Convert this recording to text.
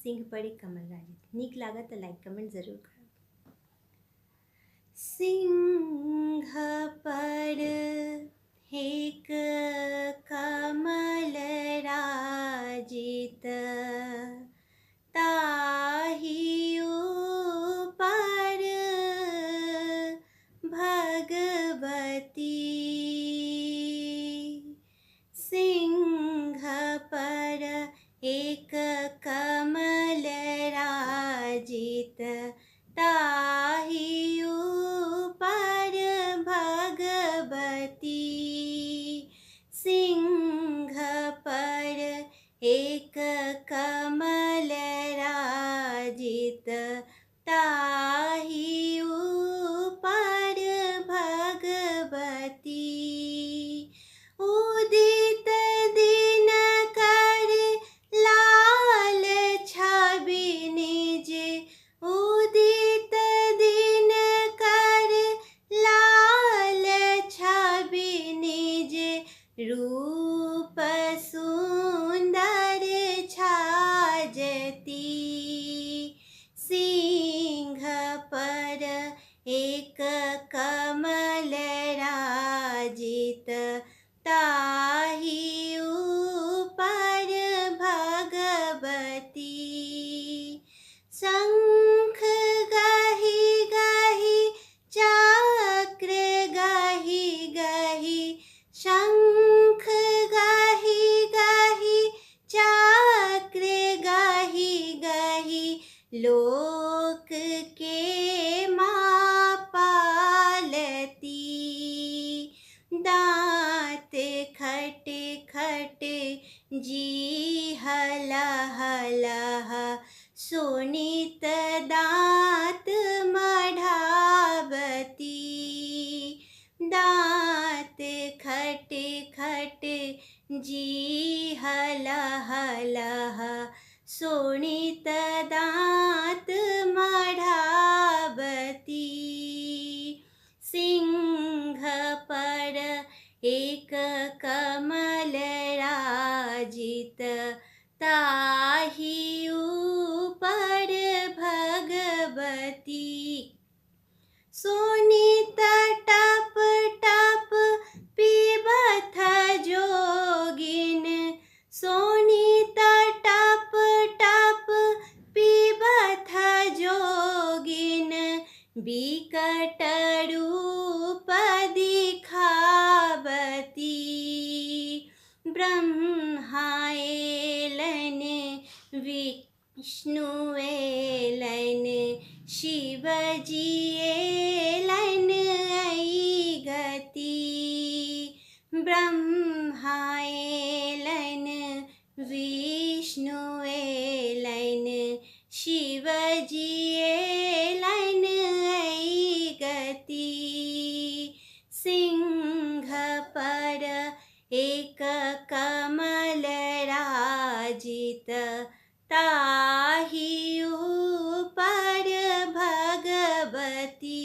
सिंह पड़े कमल राजित। नीक लागा तो लाइक कमेंट जरूर करो। सिंह पर हेक कमल राजित, ताहि ऊपर भगवती। सिंह पर एक कमल राजित, ताहि ऊपर भगवती। सिंह पर एक कमल राजित, ताहि ऊपर भगवती। उदित दिनकर लाल छवि निज, उदित दिनकर लाल छवि निज, रूप सुंदर छाजती। सिंह पर एक कमल राजित, ताहि ऊपर भगवती। शंख गहि गहि चक्र गहि गहि, शंख गहि गहि चक्र गहि गहि, लोक के माँ पालती। दाँत खट खट जी लह लह, शोणित दाँत मढ़ावती। दाँत खट खट जी लह लह, शोणित दाँत मढ़ावती। सिंह पर एक कमल राजित, ताहि ऊपर भगवती। शोणित टप टप पीबथ जोगिन, शोणित टप टप पीबथ जोगिन, बिकट रूप दिखावती। ब्रह्मा एलन विष्णु एलन, शिव जी एलन ऐ गति। ब्रह्मा एलन विष्णु एलन, शिव जी एलन ऐ गति। सिंह पर एक कमल राजित, ताहि ऊपर भगवती।